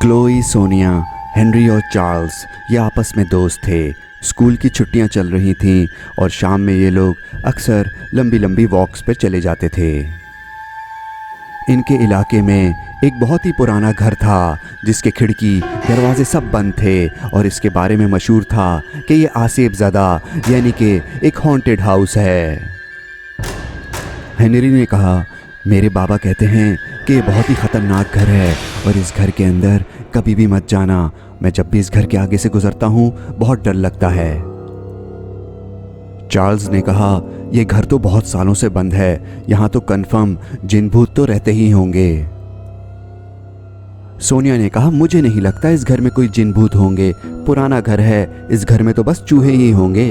Chloe, Sonia, Henry और Charles ये आपस में दोस्त थे। स्कूल की छुट्टियां चल रही थीं और शाम में ये लोग अक्सर लंबी लंबी वॉक्स पर चले जाते थे। इनके इलाके में एक बहुत ही पुराना घर था जिसके खिड़की दरवाजे सब बंद थे और इसके बारे में मशहूर था कि ये आसिफज़दा यानी कि एक हॉन्टेड हाउस है। हेनरी ने कहा, मेरे बाबा कहते हैं कि ये बहुत ही ख़तरनाक घर है और इस घर के अंदर कभी भी मत जाना। मैं जब भी इस घर के आगे से गुजरता हूँ बहुत डर लगता है। चार्ल्स ने कहा, यह घर तो बहुत सालों से बंद है, यहाँ तो कन्फर्म जिन भूत तो रहते ही होंगे। सोनिया ने कहा, मुझे नहीं लगता इस घर में कोई जिन भूत होंगे, पुराना घर है, इस घर में तो बस चूहे ही होंगे।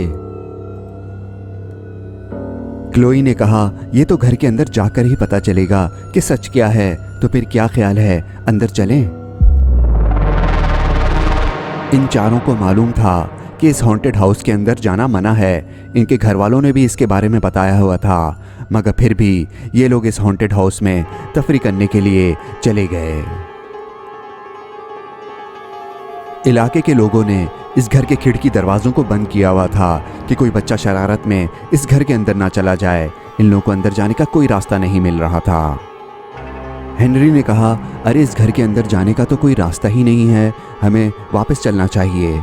क्लोई ने कहा, यह तो घर के अंदर जाकर ही पता चलेगा कि सच क्या है। तो फिर क्या ख्याल है, अंदर चलें? इन चारों को मालूम था कि इस हॉन्टेड हाउस के अंदर जाना मना है। इनके घर वालों ने भी इसके बारे में बताया हुआ था, मगर फिर भी ये लोग इस हॉन्टेड हाउस में तफरी करने के लिए चले गए। इलाके के लोगों ने इस घर के खिड़की दरवाज़ों को बंद किया हुआ था कि कोई बच्चा शरारत में इस घर के अंदर ना चला जाए। इन लोगों को अंदर जाने का कोई रास्ता नहीं मिल रहा था। हेनरी ने कहा, अरे इस घर के अंदर जाने का तो कोई रास्ता ही नहीं है, हमें वापस चलना चाहिए।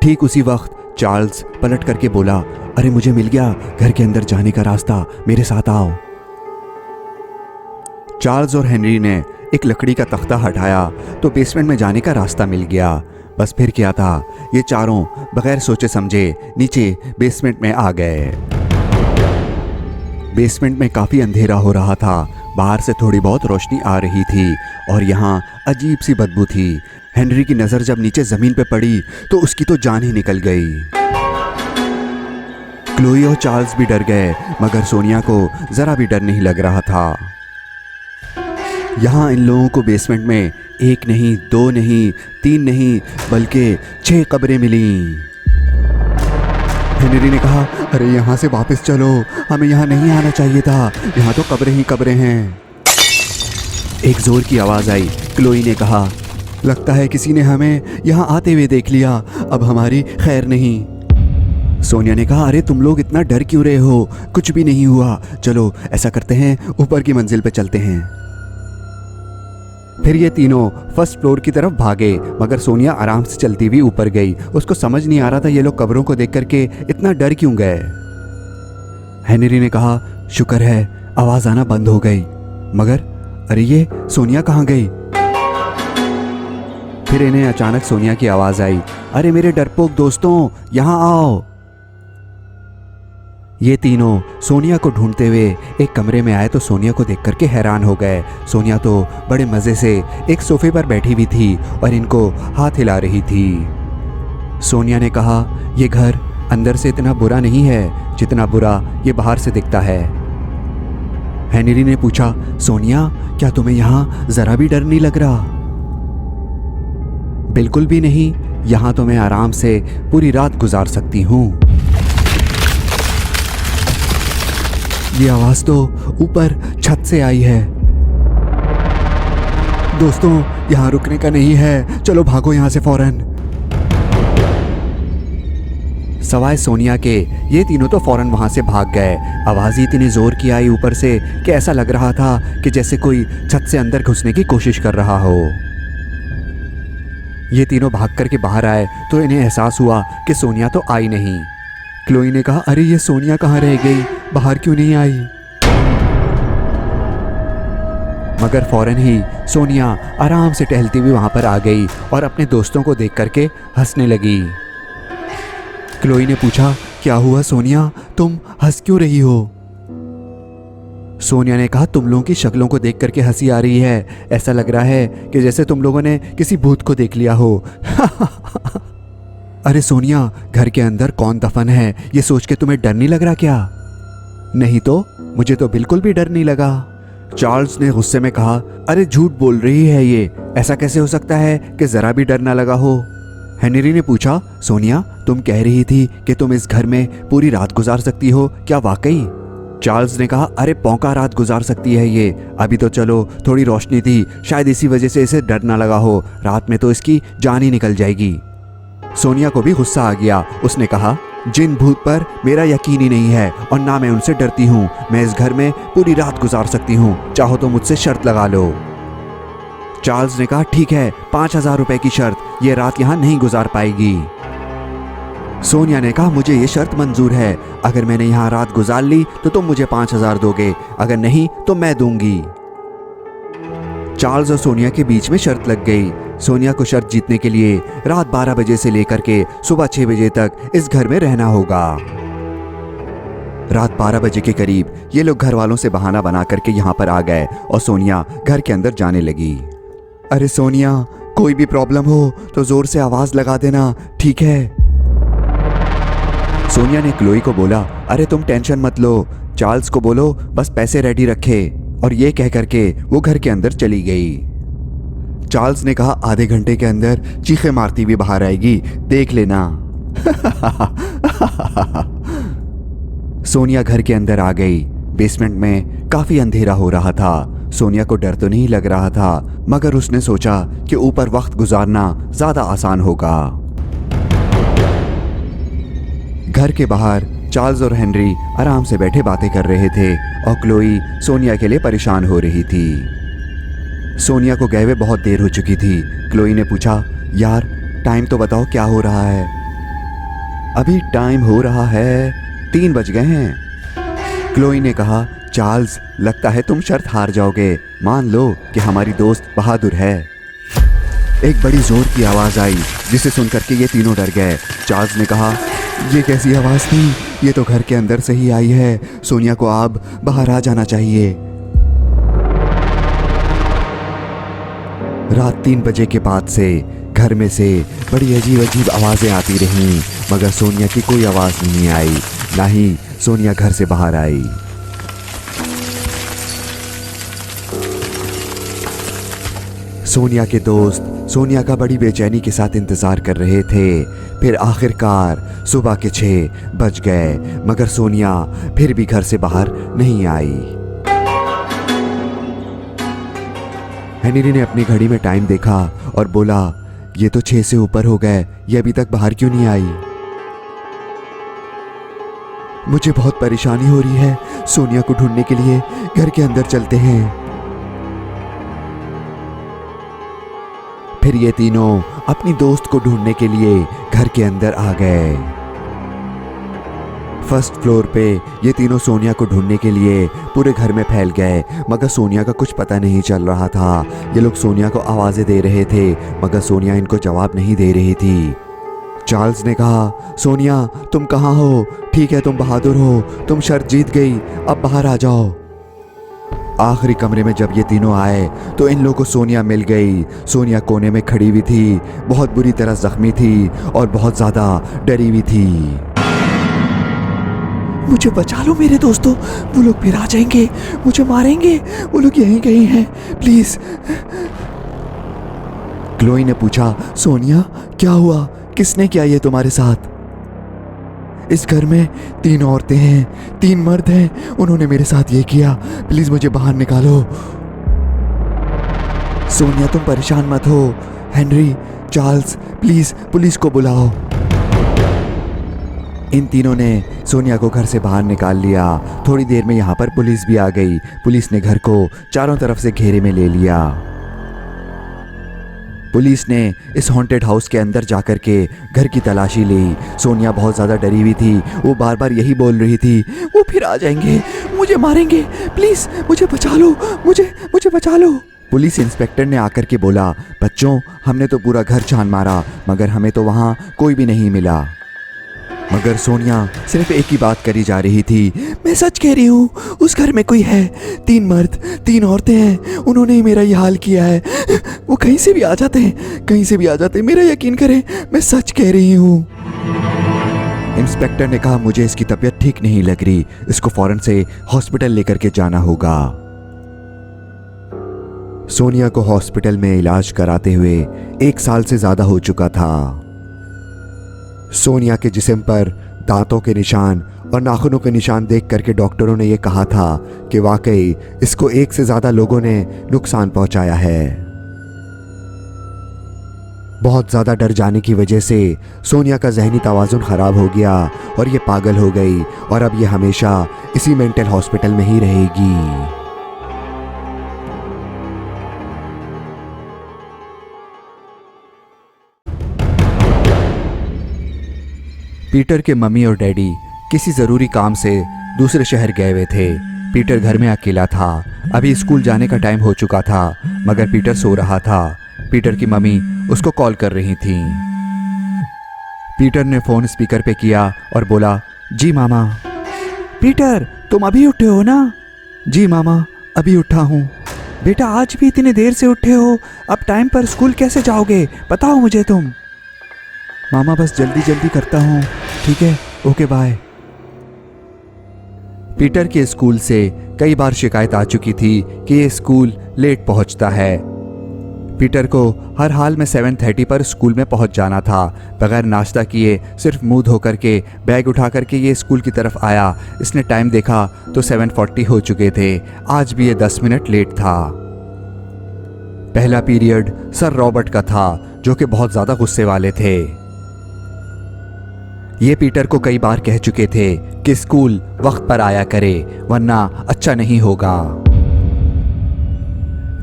ठीक उसी वक्त चार्ल्स पलट करके बोला, अरे मुझे मिल गया घर के अंदर जाने का रास्ता, मेरे साथ आओ। चार्ल्स और हेनरी ने एक लकड़ी का तख्ता हटाया तो बेसमेंट में जाने का रास्ता मिल गया। बस फिर क्या था, ये चारों बगैर सोचे समझे नीचे बेसमेंट में आ गए। बेसमेंट में काफ़ी अंधेरा हो रहा था, बाहर से थोड़ी बहुत रोशनी आ रही थी और यहाँ अजीब सी बदबू थी। हेनरी की नज़र जब नीचे ज़मीन पे पड़ी तो उसकी तो जान ही निकल गई। क्लोई और चार्ल्स भी डर गए, मगर सोनिया को ज़रा भी डर नहीं लग रहा था। यहाँ इन लोगों को बेसमेंट में एक नहीं, दो नहीं, तीन नहीं, बल्कि 6 कब्रें मिलीं। हेनरी ने कहा, अरे यहाँ से वापस चलो, हमें यहाँ नहीं आना चाहिए था, यहाँ तो कब्रें ही कब्रें हैं। एक जोर की आवाज़ आई। क्लोई ने कहा, लगता है किसी ने हमें यहाँ आते हुए देख लिया, अब हमारी खैर नहीं। सोनिया ने कहा, अरे तुम लोग इतना डर क्यों रहे हो, कुछ भी नहीं हुआ, चलो ऐसा करते हैं ऊपर की मंजिल पे चलते हैं। फिर ये तीनों फर्स्ट फ्लोर की तरफ भागे, मगर सोनिया आराम से चलती हुई ऊपर गई। उसको समझ नहीं आ रहा था ये लोग कब्रों को देख करके इतना डर क्यों गए। हेनरी ने कहा, शुक्र है आवाज आना बंद हो गई, मगर अरे ये सोनिया कहाँ गई? फिर इन्हें अचानक सोनिया की आवाज आई, अरे मेरे डरपोक दोस्तों यहाँ आओ। ये तीनों सोनिया को ढूंढते हुए एक कमरे में आए तो सोनिया को देख करके हैरान हो गए। सोनिया तो बड़े मज़े से एक सोफे पर बैठी हुई थी और इनको हाथ हिला रही थी। सोनिया ने कहा, यह घर अंदर से इतना बुरा नहीं है जितना बुरा ये बाहर से दिखता है। हेनरी ने पूछा, सोनिया क्या तुम्हें यहाँ ज़रा भी डर नहीं लग रहा? बिल्कुल भी नहीं, यहाँ तो मैं आराम से पूरी रात गुजार सकती हूँ। ये आवाज़ तो ऊपर छत से आई है। दोस्तों यहाँ रुकने का नहीं है, चलो भागो यहाँ से फौरन। सवाए सोनिया के ये तीनों तो फौरन वहाँ से भाग गए। आवाज़ ही इतनी ज़ोर की आई ऊपर से कि ऐसा लग रहा था कि जैसे कोई छत से अंदर घुसने की कोशिश कर रहा हो। ये तीनों भाग करके बाहर आए तो इन्हें एहसास हुआ कि सोनिया तो आई नहीं। क्लोई ने कहा, अरे ये सोनिया कहाँ रह गई, बाहर क्यों नहीं आई? मगर फौरन ही सोनिया आराम से टहलती हुई वहां पर आ गई और अपने दोस्तों को देख करके हंसने लगी। क्लोई ने पूछा, क्या हुआ सोनिया, तुम हंस क्यों रही हो? सोनिया ने कहा, तुम लोगों की शक्लों को देख करके हंसी आ रही है, ऐसा लग रहा है कि जैसे तुम लोगों ने किसी भूत को देख लिया हो। अरे सोनिया, घर के अंदर कौन दफन है ये सोच के तुम्हें डर नहीं लग रहा क्या? नहीं तो, मुझे तो बिल्कुल भी डर नहीं लगा। चार्ल्स ने गुस्से में कहा, अरे झूठ बोल रही है ये, ऐसा कैसे हो सकता है कि जरा भी डर ना लगा हो? हेनरी ने पूछा, सोनिया तुम कह रही थी कि तुम इस घर में पूरी रात गुजार सकती हो, क्या वाकई? चार्ल्स ने कहा, अरे पौंका रात गुजार सकती है ये, अभी तो चलो, थोड़ी रोशनी थी, शायद इसी वजह से इसे डर ना लगा हो, रात में तो इसकी जान ही निकल जाएगी। सोनिया को भी गुस्सा आ गया। उसने कहा, जिन भूत पर मेरा यकीन ही नहीं है और ना मैं उनसे डरती हूँ, मैं इस घर में पूरी रात गुजार सकती हूँ, चाहो तो मुझसे शर्त लगा लो। चार्ल्स ने कहा, ठीक है, 5,000 रुपए की शर्त, ये रात यहाँ नहीं गुजार पाएगी। सोनिया ने कहा, मुझे ये शर्त मंजूर है, अगर मैंने यहाँ रात गुजार ली तो तुम मुझे 5,000 दोगे, अगर नहीं तो मैं दूंगी। चार्ल्स और सोनिया के बीच में शर्त लग गई। सोनिया को शर्त जीतने के लिए रात 12 बजे से लेकर के सुबह 6 बजे तक इस घर में रहना होगा। रात 12 बजे के करीब ये लोग घर वालों से बहाना बना करके यहाँ पर आ गए और सोनिया घर के अंदर जाने लगी। अरे सोनिया, कोई भी प्रॉब्लम हो तो जोर से आवाज लगा देना, ठीक है? सोनिया ने क्लोई को बोला, अरे तुम टेंशन मत लो, चार्ल्स को बोलो बस पैसे रेडी रखे, और ये कह करके वो घर के अंदर चली गई। चार्ल्स ने कहा, आधे घंटे के अंदर चीखें मारती हुई बाहर आएगी, देख लेना। सोनिया घर के अंदर आ गई। बेसमेंट में काफी अंधेरा हो रहा था। सोनिया को डर तो नहीं लग रहा था, मगर उसने सोचा कि ऊपर वक्त गुजारना ज्यादा आसान होगा। घर के बाहर चार्ल्स और हेनरी आराम से बैठे बातें कर रहे थे और क्लोई सोनिया के लिए परेशान हो रही थी। सोनिया को गए हुए बहुत देर हो चुकी थी। क्लोई ने पूछा, यार टाइम तो बताओ, क्या हो रहा है? अभी टाइम हो रहा है 3 बज गए हैं। क्लोई ने कहा, चार्ल्स लगता है तुम शर्त हार जाओगे, मान लो कि हमारी दोस्त बहादुर है। एक बड़ी जोर की आवाज आई जिसे सुनकर के ये तीनों डर गए। चार्ल्स ने कहा, ये कैसी आवाज थी? ये तो घर के अंदर से ही आई है, सोनिया को अब बाहर आ जाना चाहिए। रात 3 बजे के बाद से घर में से बड़ी अजीब अजीब आवाजें आती रहीं, मगर सोनिया की कोई आवाज नहीं आई, ना ही सोनिया घर से बाहर आई। सोनिया के दोस्त सोनिया का बड़ी बेचैनी के साथ इंतजार कर रहे थे। फिर आखिरकार सुबह के 6 बज गए, मगर सोनिया फिर भी घर से बाहर नहीं आई। हेनरी ने अपनी घड़ी में टाइम देखा और बोला, ये तो 6 से ऊपर हो गए, ये अभी तक बाहर क्यों नहीं आई? मुझे बहुत परेशानी हो रही है, सोनिया को ढूंढने के लिए घर के अंदर चलते हैं। फिर ये तीनों अपनी दोस्त को ढूंढने के लिए घर के अंदर आ गए। फर्स्ट फ्लोर पे ये तीनों सोनिया को ढूंढने के लिए पूरे घर में फैल गए, मगर सोनिया का कुछ पता नहीं चल रहा था। ये लोग सोनिया को आवाजें दे रहे थे, मगर सोनिया इनको जवाब नहीं दे रही थी। चार्ल्स ने कहा, सोनिया तुम कहाँ हो? ठीक है, तुम बहादुर हो, तुम शर्त जीत गई, अब बाहर आ जाओ। आखिरी कमरे में जब ये तीनों आए तो इन लोगों को सोनिया मिल गई। सोनिया कोने में खड़ी हुई थी, बहुत बुरी तरह जख्मी थी और बहुत ज्यादा डरी हुई थी। मुझे बचा लो मेरे दोस्तों, वो लोग फिर आ जाएंगे, मुझे मारेंगे, वो लोग यहीं कहीं हैं, प्लीज। क्लोई ने पूछा, सोनिया क्या हुआ? किसने किया ये तुम्हारे साथ? इस घर में 3 औरतें हैं, 3 मर्द हैं, उन्होंने मेरे साथ ये किया, प्लीज मुझे बाहर निकालो। सोनिया तुम परेशान मत हो। हेनरी, चार्ल्स, प्लीज पुलिस को बुलाओ। इन तीनों ने सोनिया को घर से बाहर निकाल लिया। थोड़ी देर में यहाँ पर पुलिस भी आ गई। पुलिस ने घर को चारों तरफ से घेरे में ले लिया। पुलिस ने इस हॉन्टेड हाउस के अंदर जाकर के घर की तलाशी ली। सोनिया बहुत ज़्यादा डरी हुई थी, वो बार बार यही बोल रही थी, वो फिर आ जाएंगे, मुझे मारेंगे, प्लीज़ मुझे बचा लो, मुझे बचा लो। पुलिस इंस्पेक्टर ने आकर के बोला, बच्चों हमने तो पूरा घर छान मारा, मगर हमें तो वहाँ कोई भी नहीं मिला। मगर सोनिया सिर्फ एक ही बात करी जा रही थी, मैं सच कह रही हूँ, उस घर में कोई है, 3 मर्द 3 औरतें हैं, उन्होंने ही मेरा ये हाल किया है। वो कहीं से भी आ जाते हैं, कहीं से भी आ जाते हैं, मेरा यकीन करें, मैं सच कह रही हूँ। इंस्पेक्टर ने कहा, मुझे इसकी तबीयत ठीक नहीं लग रही, इसको फौरन से हॉस्पिटल लेकर के जाना होगा। सोनिया को हॉस्पिटल में इलाज कराते हुए 1 साल से ज्यादा हो चुका था। सोनिया के जिस्म पर दांतों के निशान और नाखूनों के निशान देख करके डॉक्टरों ने यह कहा था कि वाकई इसको एक से ज़्यादा लोगों ने नुकसान पहुंचाया है। बहुत ज़्यादा डर जाने की वजह से सोनिया का जहनी तवाज़ुन ख़राब हो गया और ये पागल हो गई और अब ये हमेशा इसी मेंटल हॉस्पिटल में ही रहेगी। पीटर के मम्मी और डैडी किसी ज़रूरी काम से दूसरे शहर गए हुए थे। पीटर घर में अकेला था। अभी स्कूल जाने का टाइम हो चुका था मगर पीटर सो रहा था। पीटर की मम्मी उसको कॉल कर रही थी। पीटर ने फ़ोन स्पीकर पे किया और बोला, जी मामा। पीटर, तुम अभी उठे हो ना? जी मामा, अभी उठा हूँ। बेटा, आज भी इतनी देर से उठे हो, अब टाइम पर स्कूल कैसे जाओगे? बताओ मुझे तुम। मामा, बस जल्दी जल्दी करता हूँ। ठीक है, ओके बाय। पीटर के स्कूल से कई बार शिकायत आ चुकी थी कि ये स्कूल लेट पहुंचता है। पीटर को हर हाल में 7:30 पर स्कूल में पहुंच जाना था। बगैर नाश्ता किए सिर्फ मुंह धो करके बैग उठा करके ये स्कूल की तरफ आया। इसने टाइम देखा तो 7:40 हो चुके थे। आज भी ये 10 मिनट लेट था। पहला पीरियड सर रॉबर्ट का था जो कि बहुत ज़्यादा गुस्से वाले थे। ये पीटर को कई बार कह चुके थे कि स्कूल वक्त पर आया करे वरना अच्छा नहीं होगा।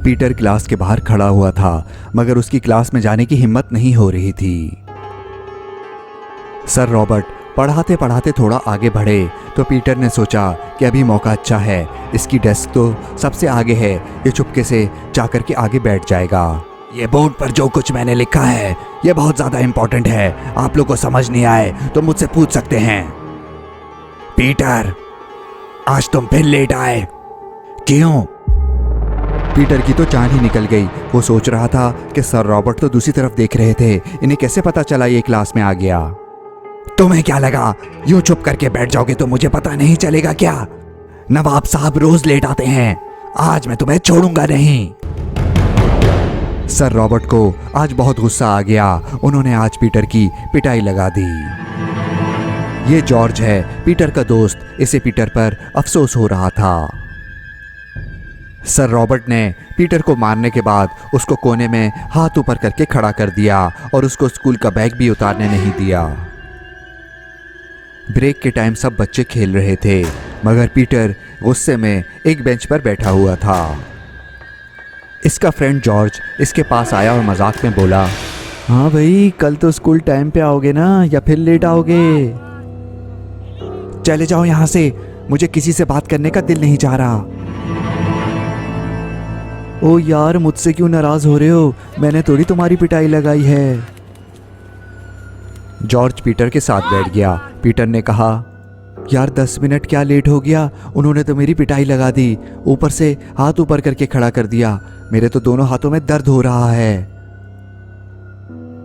पीटर क्लास के बाहर खड़ा हुआ था मगर उसकी क्लास में जाने की हिम्मत नहीं हो रही थी। सर रॉबर्ट पढ़ाते पढ़ाते थोड़ा आगे बढ़े तो पीटर ने सोचा कि अभी मौका अच्छा है, इसकी डेस्क तो सबसे आगे है, ये चुपके से जाकर के आगे बैठ जाएगा। ये बोर्ड पर जो कुछ मैंने लिखा है ये बहुत ज़्यादा इंपॉर्टेंट है, आप लोग को समझ नहीं आए तो मुझसे पूछ सकते हैं। पीटर, आज तुम फिर लेट आए, क्यों? पीटर की तो जान ही निकल गई। वो सोच रहा था कि सर रॉबर्ट तो दूसरी तरफ देख रहे थे, इन्हें कैसे पता चला ये क्लास में आ गया। तुम्हें क्या लगा यूं चुप करके बैठ जाओगे तो मुझे पता नहीं चलेगा क्या? नवाब साहब रोज लेट आते हैं, आज मैं तुम्हें छोड़ूंगा नहीं। सर रॉबर्ट को आज बहुत गुस्सा आ गया। उन्होंने आज पीटर की पिटाई लगा दी। ये जॉर्ज है, पीटर का दोस्त। इसे पीटर पर अफसोस हो रहा था। सर रॉबर्ट ने पीटर को मारने के बाद उसको कोने में हाथ ऊपर करके खड़ा कर दिया और उसको स्कूल का बैग भी उतारने नहीं दिया। ब्रेक के टाइम सब बच्चे खेल रहे थे मगर पीटर गुस्से में एक बेंच पर बैठा हुआ था। इसका फ्रेंड जॉर्ज इसके पास आया और मजाक में बोला, हाँ भाई, कल तो स्कूल टाइम पे आओगे ना या फिर लेट आओगे? चले जाओ यहाँ से, मुझे किसी से बात करने का दिल नहीं चाह रहा। ओ यार, मुझसे क्यों नाराज हो रहे हो? मैंने थोड़ी तुम्हारी पिटाई लगाई है। जॉर्ज पीटर के साथ बैठ गया। पीटर ने कहा, यार 10 मिनट क्या लेट हो गया, उन्होंने तो मेरी पिटाई लगा दी, ऊपर से हाथ ऊपर करके खड़ा कर दिया। मेरे तो दोनों हाथों में दर्द हो रहा है।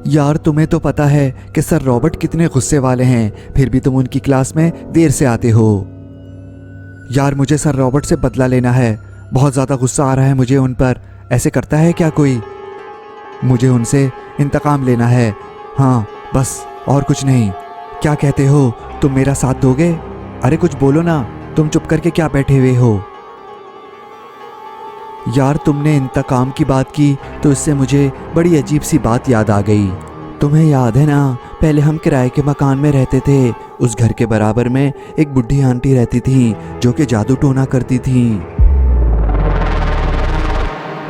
यार तुम्हें तो पता है कि सर रॉबर्ट कितने गुस्से वाले हैं, फिर भी तुम उनकी क्लास में देर से आते हो। यार मुझे सर रॉबर्ट से बदला लेना है, बहुत ज़्यादा गुस्सा आ रहा है मुझे उन पर। ऐसे करता है क्या कोई? मुझे उनसे इंतकाम लेना है। हाँ बस, और कुछ नहीं। क्या कहते हो, तुम मेरा साथ दोगे? अरे कुछ बोलो ना, तुम चुप करके क्या बैठे हुए हो? यार तुमने इंतकाम की बात की तो इससे मुझे बड़ी अजीब सी बात याद आ गई। तुम्हें याद है ना, पहले हम किराए के मकान में रहते थे। उस घर के बराबर में एक बुढ़ी आंटी रहती थी जो कि जादू टोना करती थी।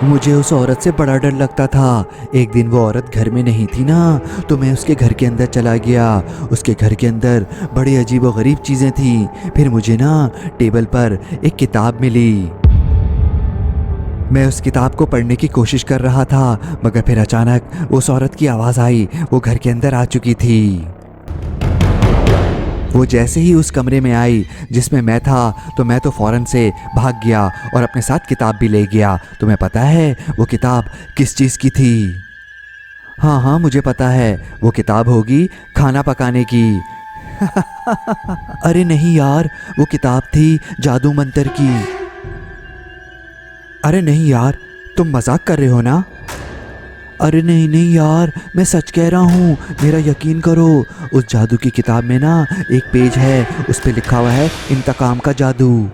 मुझे उस औरत से बड़ा डर लगता था। एक दिन वो औरत घर में नहीं थी ना, तो मैं उसके घर के अंदर चला गया। उसके घर के अंदर बड़ी अजीब व गरीब चीज़ें थी। फिर मुझे ना टेबल पर एक किताब मिली। मैं उस किताब को पढ़ने की कोशिश कर रहा था मगर फिर अचानक उस औरत की आवाज़ आई। वो घर के अंदर आ चुकी थी। वो जैसे ही उस कमरे में आई जिसमें मैं था तो मैं तो फ़ौरन से भाग गया और अपने साथ किताब भी ले गया। तुम्हें पता है वो किताब किस चीज़ की थी? हाँ हाँ मुझे पता है, वो किताब होगी खाना पकाने की। अरे नहीं यार, वो किताब थी जादू मंतर की। अरे नहीं यार, तुम मजाक कर रहे हो ना? अरे नहीं नहीं यार, मैं सच कह रहा हूँ, मेरा यकीन करो। उस जादू की किताब में ना एक पेज है, उस पे लिखा हुआ है इंतकाम का जादू।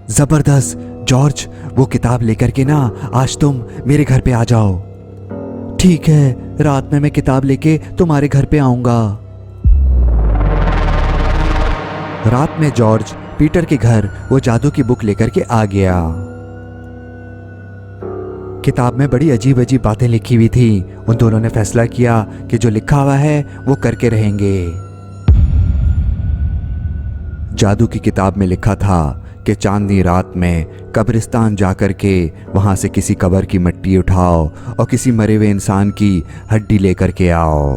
जबरदस्त जॉर्ज, वो किताब लेकर के ना आज तुम मेरे घर पे आ जाओ। ठीक है, रात में मैं किताब लेके तुम्हारे घर पे आऊंगा। रात में जॉर्ज पीटर के घर वो जादू की बुक लेकर के आ गया। किताब में बड़ी अजीब अजीब बातें लिखी हुई थी। उन दोनों ने फैसला किया कि जो लिखा हुआ है वो करके रहेंगे। जादू की किताब में लिखा था कि चांदनी रात में कब्रिस्तान जाकर के वहां से किसी कब्र की मिट्टी उठाओ और किसी मरे हुए इंसान की हड्डी लेकर के आओ।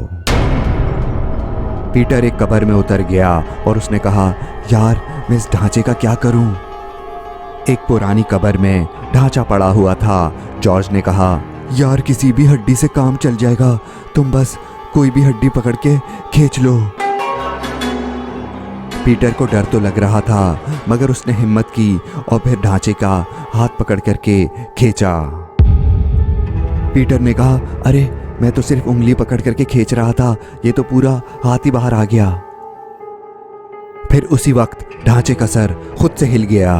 पीटर एक कब्र में उतर गया और उसने कहा, यार मैं इस ढांचे का क्या करूं? एक पुरानी कब्र में ढांचा पड़ा हुआ था। जॉर्ज ने कहा, यार किसी भी हड्डी से काम चल जाएगा, तुम बस कोई भी हड्डी पकड़ के खींच लो। पीटर को डर तो लग रहा था, मगर उसने हिम्मत की और फिर ढांचे का हाथ पकड़ करके खींचा। पीटर ने कहा, अरे मैं तो सिर्फ उंगली पकड़ करके खींच रहा था, ये तो पूरा हाथ ही बाहर आ गया। फिर उसी वक्त ढांचे का सर खुद से हिल गया।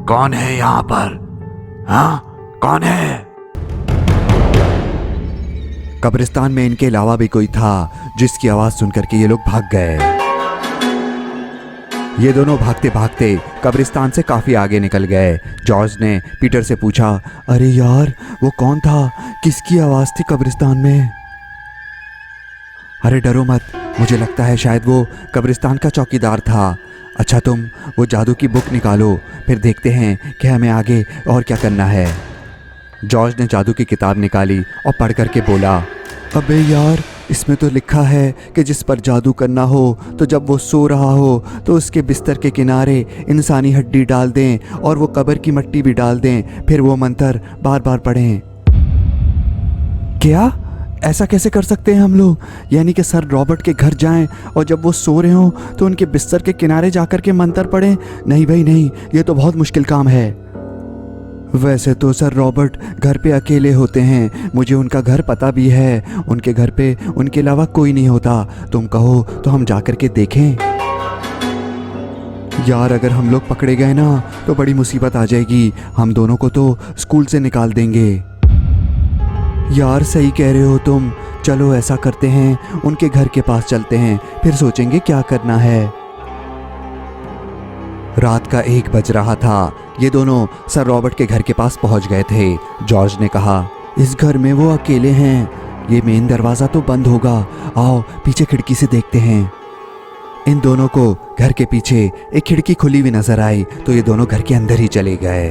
कौन है यहां पर? हाँ, कौन है? कब्रिस्तान में इनके अलावा भी कोई था, जिसकी आवाज सुनकर के ये लोग भाग गए। ये दोनों भागते भागते कब्रिस्तान से काफी आगे निकल गए। जॉर्ज ने पीटर से पूछा, अरे यार वो कौन था? किसकी आवाज थी कब्रिस्तान में? अरे डरो मत, मुझे लगता है शायद वो कब्रिस्तान का चौकीदार था। अच्छा तुम वो जादू की बुक निकालो, फिर देखते हैं कि हमें आगे और क्या करना है। जॉर्ज ने जादू की किताब निकाली और पढ़ करके बोला, अबे यार इसमें तो लिखा है कि जिस पर जादू करना हो तो जब वो सो रहा हो तो उसके बिस्तर के किनारे इंसानी हड्डी डाल दें और वो कब्र की मिट्टी भी डाल दें, फिर वो मंत्र बार बार पढ़ें। क्या? ऐसा कैसे कर सकते हैं हम लोग? यानी कि सर रॉबर्ट के घर जाएं और जब वो सो रहे हों तो उनके बिस्तर के किनारे जाकर के मंत्र पढ़ें? नहीं भाई नहीं, ये तो बहुत मुश्किल काम है। वैसे तो सर रॉबर्ट घर पे अकेले होते हैं, मुझे उनका घर पता भी है। उनके घर पे उनके अलावा कोई नहीं होता। तुम कहो तो हम जाकर के देखें। यार अगर हम लोग पकड़े गए ना तो बड़ी मुसीबत आ जाएगी, हम दोनों को तो स्कूल से निकाल देंगे। यार सही कह रहे हो तुम, चलो ऐसा करते हैं, उनके घर के पास चलते हैं, फिर सोचेंगे क्या करना है। रात का 1 बज रहा था। ये दोनों सर रॉबर्ट के घर के पास पहुंच गए थे। जॉर्ज ने कहा, इस घर में वो अकेले हैं, ये मेन दरवाज़ा तो बंद होगा, आओ पीछे खिड़की से देखते हैं। इन दोनों को घर के पीछे एक खिड़की खुली हुई नजर आई तो ये दोनों घर के अंदर ही चले गए।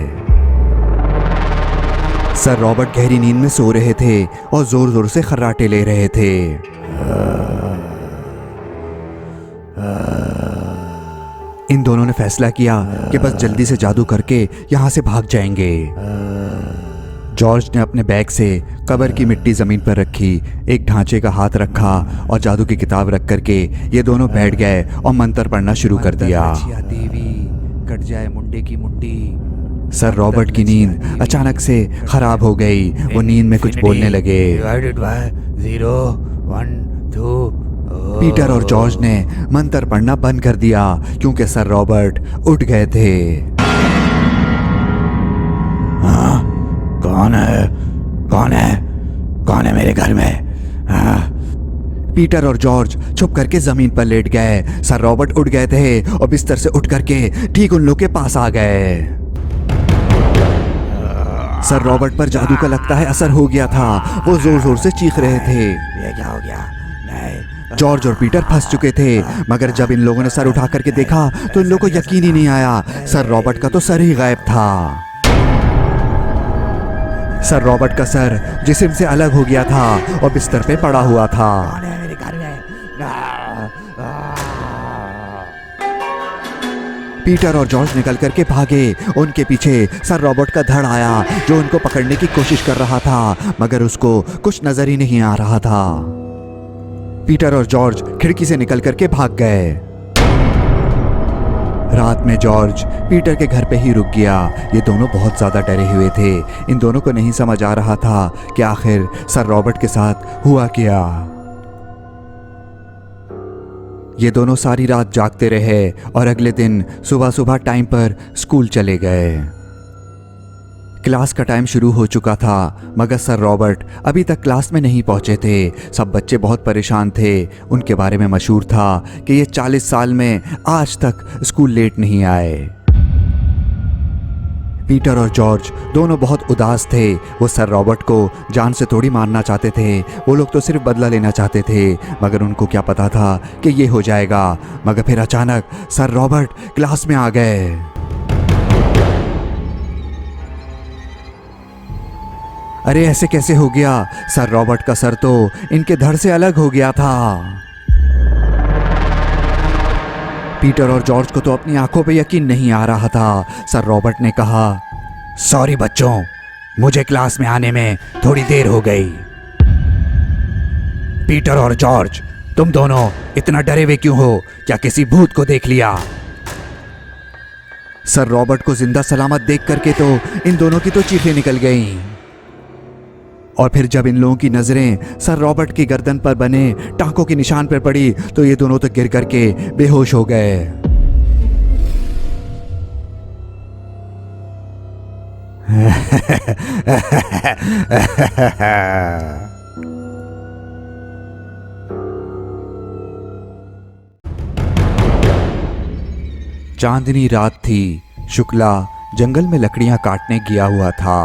सर रॉबर्ट गहरी नींद में सो रहे थे और जोर जोर से खर्राटे ले रहे थे। इन दोनों ने फैसला किया कि बस जल्दी से जादू करके यहाँ से भाग जाएंगे। जॉर्ज ने अपने बैग से कब्र की मिट्टी जमीन पर रखी, एक ढांचे का हाथ रखा और जादू की किताब रख करके ये दोनों बैठ गए और मंत्र पढ़ना शुरू कर दिया। देवी कट जाए मुंडे की मुंडी। सर रॉबर्ट की नींद अचानक से खराब हो गई। वो नींद में कुछ बोलने लगे। 0 1 2। पीटर और जॉर्ज ने मंत्र पढ़ना बंद कर दिया क्योंकि सर रॉबर्ट उठ गए थे। हाँ, कौन है? कौन है? कौन है मेरे घर में? हाँ। पीटर और जॉर्ज छुप करके जमीन पर लेट गए। सर रॉबर्ट उठ गए थे और बिस्तर से उठ करके ठीक उन लोग के पास आ गए। सर रॉबर्ट पर जादू का लगता है असर हो गया था, वो जोर जोर से चीख रहे थे। ये क्या हो गया? नहीं। जॉर्ज और पीटर फंस चुके थे, मगर जब इन लोगों ने सर उठा करके देखा तो इन लोगों को यकीन ही नहीं आया, सर रॉबर्ट का तो सर ही गायब था। सर रॉबर्ट का सर जिस्म से अलग हो गया था और बिस्तर पे पड़ा हुआ था। पीटर और जॉर्ज निकल करके भागे। उनके पीछे सर रॉबर्ट का धड़ आया जो उनको पकड़ने की कोशिश कर रहा था, मगर उसको कुछ नजर ही नहीं आ रहा था। पीटर और जॉर्ज खिड़की से निकल करके भाग गए। रात में जॉर्ज पीटर के घर पे ही रुक गया। ये दोनों बहुत ज़्यादा डरे हुए थे। इन दोनों को नहीं समझ आ रहा था कि आखिर सर रॉबर्ट के साथ हुआ क्या। ये दोनों सारी रात जागते रहे और अगले दिन सुबह सुबह टाइम पर स्कूल चले गए। क्लास का टाइम शुरू हो चुका था, मगर सर रॉबर्ट अभी तक क्लास में नहीं पहुंचे थे। सब बच्चे बहुत परेशान थे। उनके बारे में मशहूर था कि ये 40 साल में आज तक स्कूल लेट नहीं आए। पीटर और जॉर्ज दोनों बहुत उदास थे। वो सर रॉबर्ट को जान से थोड़ी मारना चाहते थे। वो लोग तो सिर्फ बदला लेना चाहते थे, मगर उनको क्या पता था कि ये हो जाएगा। मगर फिर अचानक सर रॉबर्ट क्लास में आ गए। अरे ऐसे कैसे हो गया? सर रॉबर्ट का सर तो इनके धड़ से अलग हो गया था। पीटर और जॉर्ज को तो अपनी आंखों पे यकीन नहीं आ रहा था। सर रॉबर्ट ने कहा, सॉरी बच्चों, मुझे क्लास में आने में थोड़ी देर हो गई। पीटर और जॉर्ज, तुम दोनों इतना डरे हुए क्यों हो? क्या किसी भूत को देख लिया? सर रॉबर्ट को जिंदा सलामत देख करके तो इन दोनों की तो चीखें निकल गईं। और फिर जब इन लोगों की नजरें सर रॉबर्ट की गर्दन पर बने टांकों के निशान पर पड़ी तो ये दोनों तो गिर करके बेहोश हो गए। चांदनी रात थी। शुक्ला जंगल में लकड़ियां काटने गया हुआ था।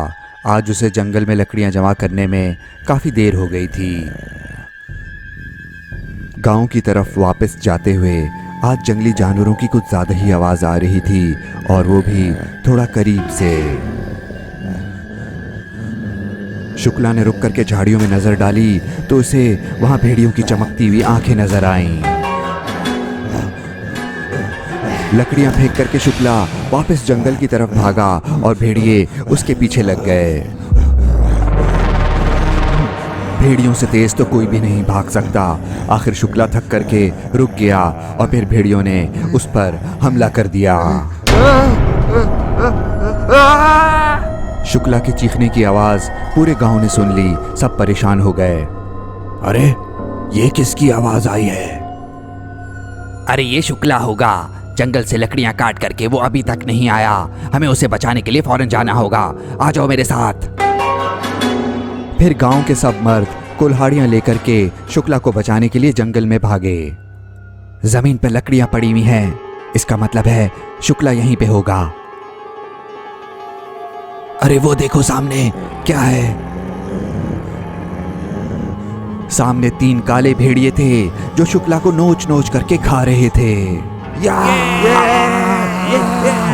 आज उसे जंगल में लकड़ियां जमा करने में काफ़ी देर हो गई थी। गांव की तरफ वापस जाते हुए आज जंगली जानवरों की कुछ ज़्यादा ही आवाज़ आ रही थी, और वो भी थोड़ा करीब से। शुक्ला ने रुक करके झाड़ियों में नज़र डाली तो उसे वहाँ भेड़ियों की चमकती हुई आंखें नजर आईं। लकड़ियां फेंक करके शुक्ला वापस जंगल की तरफ भागा और भेड़िए उसके पीछे लग गए। भेड़ियों से तेज तो कोई भी नहीं भाग सकता। आखिर शुक्ला थक करके रुक गया और फिर भेड़ियों ने उस पर हमला कर दिया। शुक्ला के चीखने की आवाज पूरे गांव ने सुन ली। सब परेशान हो गए। अरे ये किसकी आवाज आई है? अरे ये शुक्ला होगा। जंगल से लकड़ियां काट करके वो अभी तक नहीं आया। हमें उसे बचाने के लिए फौरन जाना होगा। आ जाओ मेरे साथ। फिर गांव के सब मर्द कुल्हाड़ियां लेकर के शुक्ला को बचाने के लिए जंगल में भागे। जमीन पर लकड़ियां पड़ी हुई हैं, इसका मतलब है शुक्ला यहीं पे होगा। अरे वो देखो सामने क्या है? सामने 3 काले भेड़िए थे जो शुक्ला को नोच नोच करके खा रहे थे।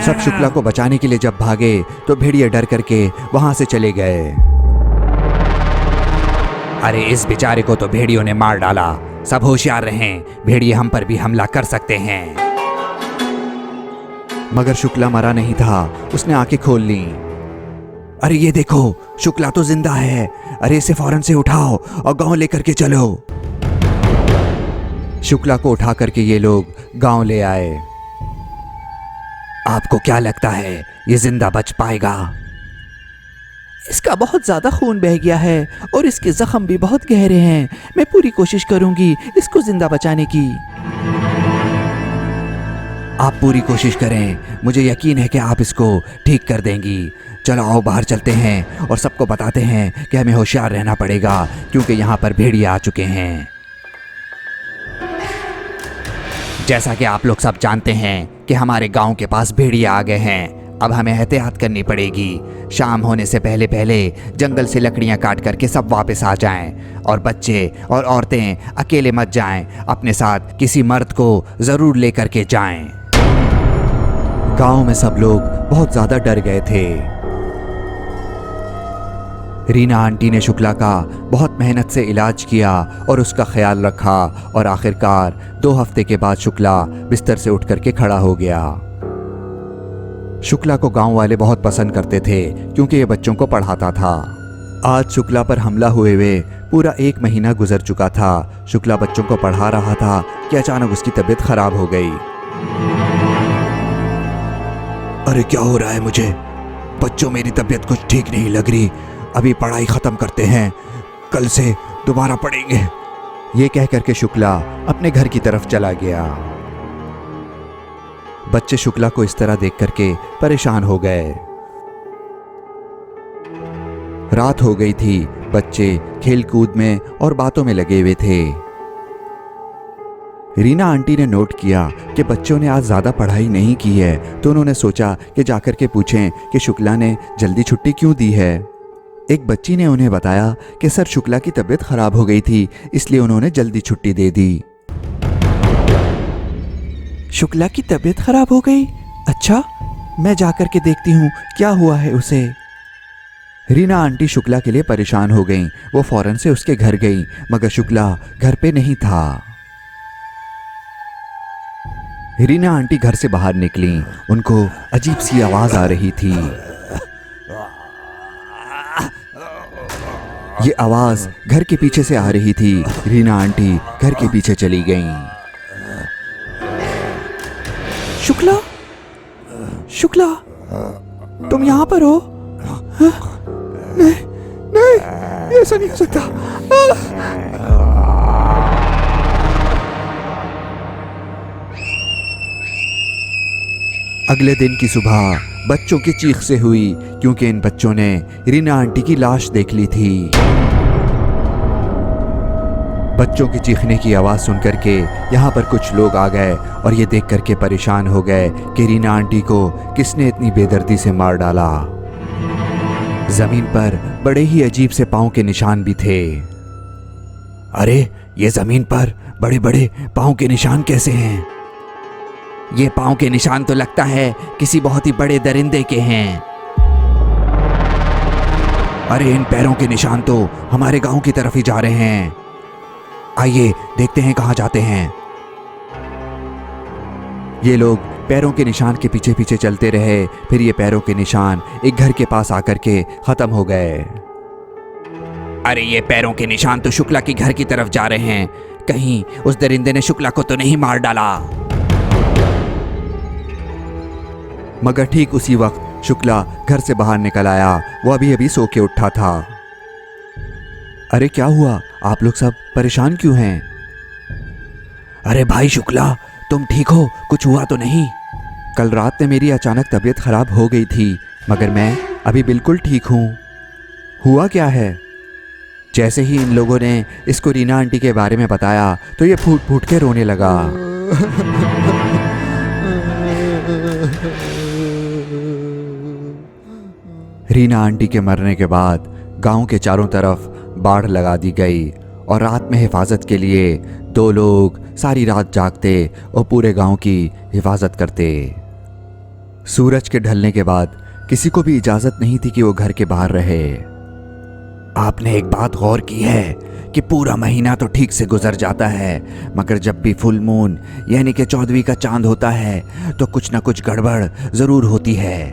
सब शुक्ला को बचाने के लिए जब भागे तो भेड़िए डर करके वहां से चले गए। अरे इस बेचारे को तो भेड़ियों ने मार डाला। सब होशियार रहें, भेड़िए हम पर भी हमला कर सकते हैं। मगर शुक्ला मरा नहीं था। उसने आंखें खोल ली। अरे ये देखो, शुक्ला तो जिंदा है। अरे इसे फौरन से उठाओ और गांव लेकर के चलो। शुक्ला को उठा करके ये लोग गांव ले आए। आपको क्या लगता है ये जिंदा बच पाएगा? इसका बहुत ज्यादा खून बह गया है और इसके जख्म भी बहुत गहरे हैं। मैं पूरी कोशिश करूंगी इसको जिंदा बचाने की। आप पूरी कोशिश करें, मुझे यकीन है कि आप इसको ठीक कर देंगी। चलो आओ बाहर चलते हैं और सबको बताते हैं कि हमें होशियार रहना पड़ेगा, क्योंकि यहाँ पर भेड़िए आ चुके हैं। जैसा कि आप लोग सब जानते हैं कि हमारे गांव के पास भेड़िए आ गए हैं। अब हमें एहतियात करनी पड़ेगी। शाम होने से पहले पहले जंगल से लकड़ियां काट करके सब वापस आ जाएं, और बच्चे और औरतें अकेले मत जाएं। अपने साथ किसी मर्द को ज़रूर लेकर के जाएं। गांव में सब लोग बहुत ज़्यादा डर गए थे। रीना आंटी ने शुक्ला का बहुत मेहनत से इलाज किया और उसका ख्याल रखा, और आखिरकार 2 हफ्ते के बाद शुक्ला बिस्तर से उठ करके खड़ा हो गया। शुक्ला को गांव वाले बहुत पसंद करते थे, क्योंकि ये बच्चों को पढ़ाता था। आज शुक्ला पर हमला हुए पूरा 1 महीना गुजर चुका था। शुक्ला बच्चों को पढ़ा रहा था कि अचानक उसकी तबीयत खराब हो गई। अरे क्या हो रहा है मुझे? बच्चों, मेरी तबीयत कुछ ठीक नहीं लग रही। अभी पढ़ाई खत्म करते हैं, कल से दोबारा पढ़ेंगे। ये कह करके शुक्ला अपने घर की तरफ चला गया। बच्चे शुक्ला को इस तरह देख करके परेशान हो गए। रात हो गई थी। बच्चे खेल कूद में और बातों में लगे हुए थे। रीना आंटी ने नोट किया कि बच्चों ने आज ज़्यादा पढ़ाई नहीं की है, तो उन्होंने सोचा कि जाकर के पूछें कि शुक्ला ने जल्दी छुट्टी क्यों दी है। एक बच्ची ने उन्हें बताया कि सर शुक्ला की तबीयत खराब हो गई थी, इसलिए उन्होंने जल्दी छुट्टी दे दी। शुक्ला की तबीयत खराब हो गई? अच्छा, मैं जाकर के देखती हूँ क्या हुआ है उसे। रीना आंटी शुक्ला के लिए परेशान हो गईं। वो फौरन से उसके घर गई, मगर शुक्ला घर पे नहीं था। रीना आंटी घर से बाहर निकली। उनको अजीब सी आवाज आ रही थी। ये आवाज घर के पीछे से आ रही थी। रीना आंटी घर के पीछे चली गईं। शुक्ला, शुक्ला, तुम यहाँ पर हो? हाँ? नहीं, नहीं, ऐसा नहीं हो सकता। अगले दिन की सुबह बच्चों की चीख से हुई, क्योंकि इन बच्चों ने रीना आंटी की लाश देख ली थी। बच्चों की चीखने की आवाज़ सुनकर के यहाँ पर कुछ लोग आ गए और ये देख करके परेशान हो गए कि रीना आंटी को किसने इतनी बेदर्दी से मार डाला। जमीन पर बड़े ही अजीब से पाँव के निशान भी थे। अरे, ये जमीन पर बड़े बड़े पाँव के निशान कैसे हैं? ये पाँव के निशान तो लगता है किसी बहुत ही बड़े दरिंदे के हैं। अरे, इन पैरों के निशान तो हमारे गांव की तरफ ही जा रहे हैं। आइए देखते हैं कहाँ जाते हैं। ये लोग पैरों के निशान के पीछे पीछे चलते रहे। फिर ये पैरों के निशान एक घर के पास आकर के खत्म हो गए। अरे, ये पैरों के निशान तो शुक्ला के घर की तरफ जा रहे हैं। कहीं उस दरिंदे ने शुक्ला को तो नहीं मार डाला। मगर ठीक उसी वक्त शुक्ला घर से बाहर निकल आया। वो अभी अभी सो के उठा था। अरे क्या हुआ? आप लोग सब परेशान क्यों हैं? अरे भाई शुक्ला, तुम ठीक हो? कुछ हुआ तो नहीं? कल रात में मेरी अचानक तबीयत खराब हो गई थी, मगर मैं अभी बिल्कुल ठीक हूँ। हुआ क्या है? जैसे ही इन लोगों ने इसको रीना आंटी के बारे में बताया तो ये फूट फूट के रोने लगा। रीना आंटी के मरने के बाद गांव के चारों तरफ बाढ़ लगा दी गई और रात में हिफाजत के लिए 2 लोग सारी रात जागते और पूरे गांव की हिफाजत करते। सूरज के ढलने के बाद किसी को भी इजाजत नहीं थी कि वो घर के बाहर रहे। आपने एक बात गौर की है कि पूरा महीना तो ठीक से गुजर जाता है, मगर जब भी फुल मून यानी कि 14वीं का चांद होता है तो कुछ ना कुछ गड़बड़ जरूर होती है।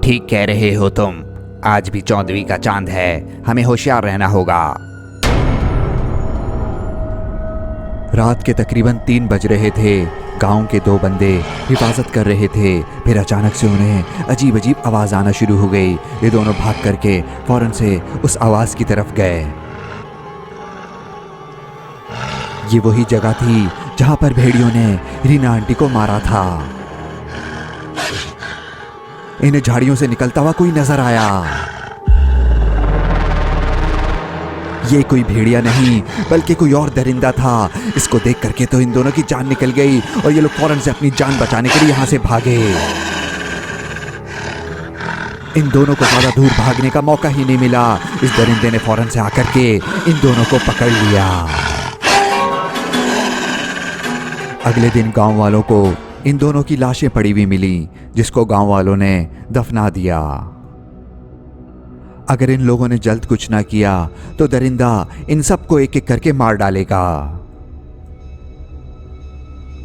ठीक कह रहे हो तुम। आज भी 14वीं का चांद है, हमें होशियार रहना होगा। रात के तकरीबन 3 बज रहे थे। गांव के 2 बंदे हिफाजत कर रहे थे। फिर अचानक से उन्हें अजीब अजीब आवाज़ आना शुरू हो गई। ये दोनों भाग करके फौरन से उस आवाज़ की तरफ गए। ये वही जगह थी जहां पर भेड़ियों ने रीना आंटी को मारा था। इन्हें झाड़ियों से निकलता हुआ कोई नजर आया। ये कोई भेड़िया नहीं बल्कि कोई और दरिंदा था। इसको देख करके तो इन दोनों की जान निकल गई और ये लोग फौरन से अपनी जान बचाने के लिए यहां से भागे। इन दोनों को ज्यादा दूर भागने का मौका ही नहीं मिला। इस दरिंदे ने फौरन से आकर के इन दोनों को पकड़ लिया। अगले दिन गांव वालों को इन दोनों की लाशें पड़ी हुई मिली, जिसको गांव वालों ने दफना दिया। अगर इन लोगों ने जल्द कुछ ना किया तो दरिंदा इन सबको एक एक करके मार डालेगा।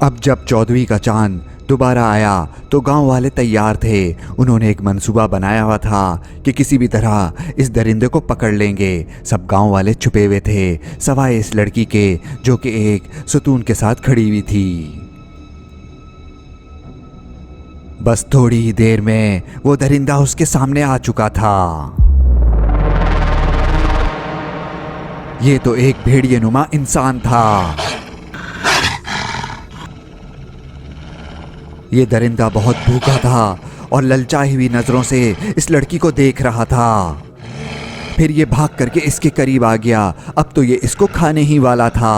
अब जब 14वीं का चांद दोबारा आया तो गांव वाले तैयार थे। उन्होंने एक मंसूबा बनाया हुआ था कि किसी भी तरह इस दरिंदे को पकड़ लेंगे। सब गांव वाले छुपे हुए थे, सवाए इस लड़की के जो कि एक सुतून के साथ खड़ी हुई थी। बस थोड़ी ही देर में वो दरिंदा उसके सामने आ चुका था। ये तो एक भेड़िए नुमा इंसान था। ये दरिंदा बहुत भूखा था और ललचाई हुई नजरों से इस लड़की को देख रहा था। फिर ये भाग करके इसके करीब आ गया। अब तो ये इसको खाने ही वाला था।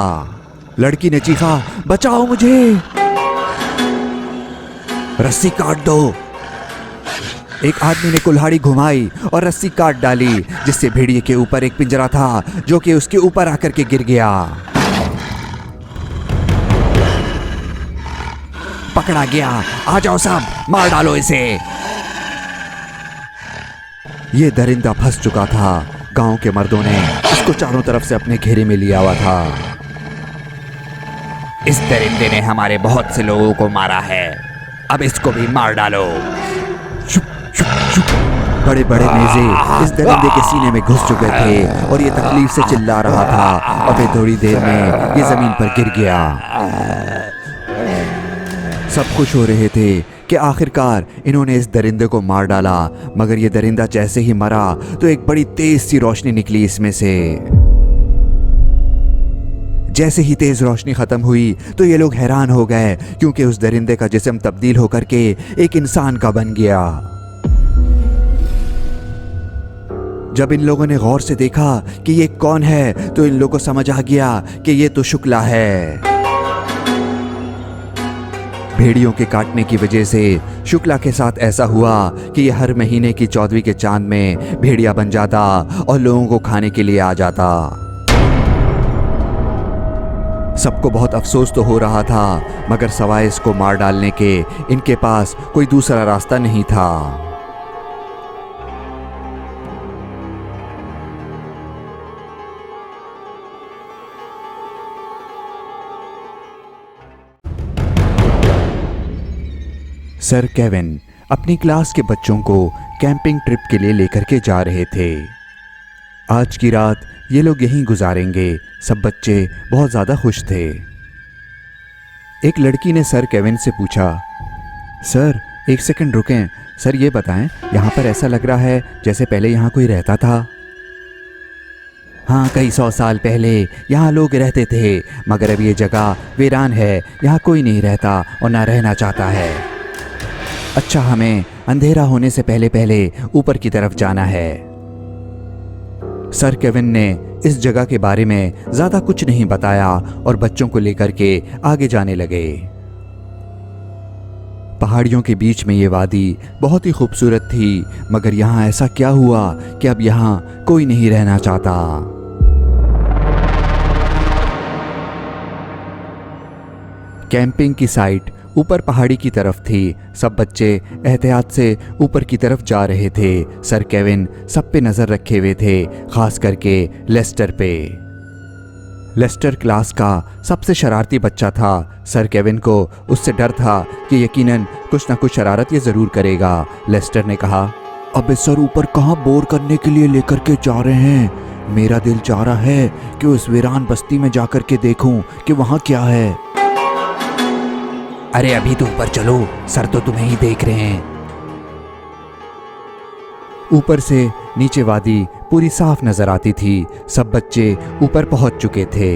लड़की ने चीखा, बचाओ मुझे, रस्सी काट दो। एक आदमी ने कुल्हाड़ी घुमाई और रस्सी काट डाली, जिससे भेड़िए के ऊपर एक पिंजरा था जो कि उसके ऊपर आकर के गिर गया। पकड़ा गया, आ जाओ सब, मार डालो इसे। ये दरिंदा फंस चुका था। गांव के मर्दों ने इसको चारों तरफ से अपने घेरे में लिया हुआ था। इस दरिंदे ने हमारे बहुत से लोगों को मारा है, अब इसको भी मार डालो। Shop, shop, shop. बड़े बड़े नेज़े इस दरिंदे के सीने में घुस चुके थे और ये तकलीफ से चिल्ला रहा था। और फिर थोड़ी देर में ये जमीन पर गिर गया। सब खुश हो रहे थे कि आखिरकार इन्होंने इस दरिंदे को मार डाला। मगर ये दरिंदा जैसे ही मरा तो एक बड़ी तेज सी रोशनी निकली इसमें से। जैसे ही तेज रोशनी खत्म हुई तो ये लोग हैरान हो गए, क्योंकि उस दरिंदे का जिस्म तब्दील होकर के एक इंसान का बन गया। जब इन लोगों ने गौर से देखा कि ये कौन है तो इन लोगों को समझ आ गया कि ये तो शुक्ला है। भेड़ियों के काटने की वजह से शुक्ला के साथ ऐसा हुआ कि ये हर महीने की 14वीं के चांद में भेड़िया बन जाता और लोगों को खाने के लिए आ जाता। सबको बहुत अफसोस तो हो रहा था, मगर सवाए इसको मार डालने के इनके पास कोई दूसरा रास्ता नहीं था। सर केविन अपनी क्लास के बच्चों को कैंपिंग ट्रिप के लिए लेकर के जा रहे थे। आज की रात ये लोग यहीं गुजारेंगे। सब बच्चे बहुत ज़्यादा खुश थे। एक लड़की ने सर केविन से पूछा, सर एक सेकंड रुकें, सर ये बताएं, यहाँ पर ऐसा लग रहा है जैसे पहले यहाँ कोई रहता था। हाँ, कई 100 साल पहले यहाँ लोग रहते थे, मगर अब ये जगह वीरान है, यहाँ कोई नहीं रहता और ना रहना चाहता है। अच्छा, हमें अंधेरा होने से पहले पहले ऊपर की तरफ जाना है। सर केविन ने इस जगह के बारे में ज्यादा कुछ नहीं बताया और बच्चों को लेकर के आगे जाने लगे। पहाड़ियों के बीच में ये वादी बहुत ही खूबसूरत थी, मगर यहाँ ऐसा क्या हुआ कि अब यहाँ कोई नहीं रहना चाहता। कैंपिंग की साइट ऊपर पहाड़ी की तरफ थी। सब बच्चे एहतियात से ऊपर की तरफ जा रहे थे। सर केविन सब पे नज़र रखे हुए थे, खास करके लेस्टर पे। लेस्टर क्लास का सबसे शरारती बच्चा था। सर केविन को उससे डर था कि यकीनन कुछ ना कुछ शरारत ये ज़रूर करेगा। लेस्टर ने कहा, अबे सर ऊपर कहाँ बोर करने के लिए लेकर के जा रहे हैं? मेरा दिल चाह रहा है कि उस वीरान बस्ती में जाकर के देखूं कि वहाँ क्या है। अरे अभी तो ऊपर चलो, सर तो तुम्हें ही देख रहे हैं। ऊपर से नीचे वादी पूरी साफ नजर आती थी। सब बच्चे ऊपर पहुंच चुके थे।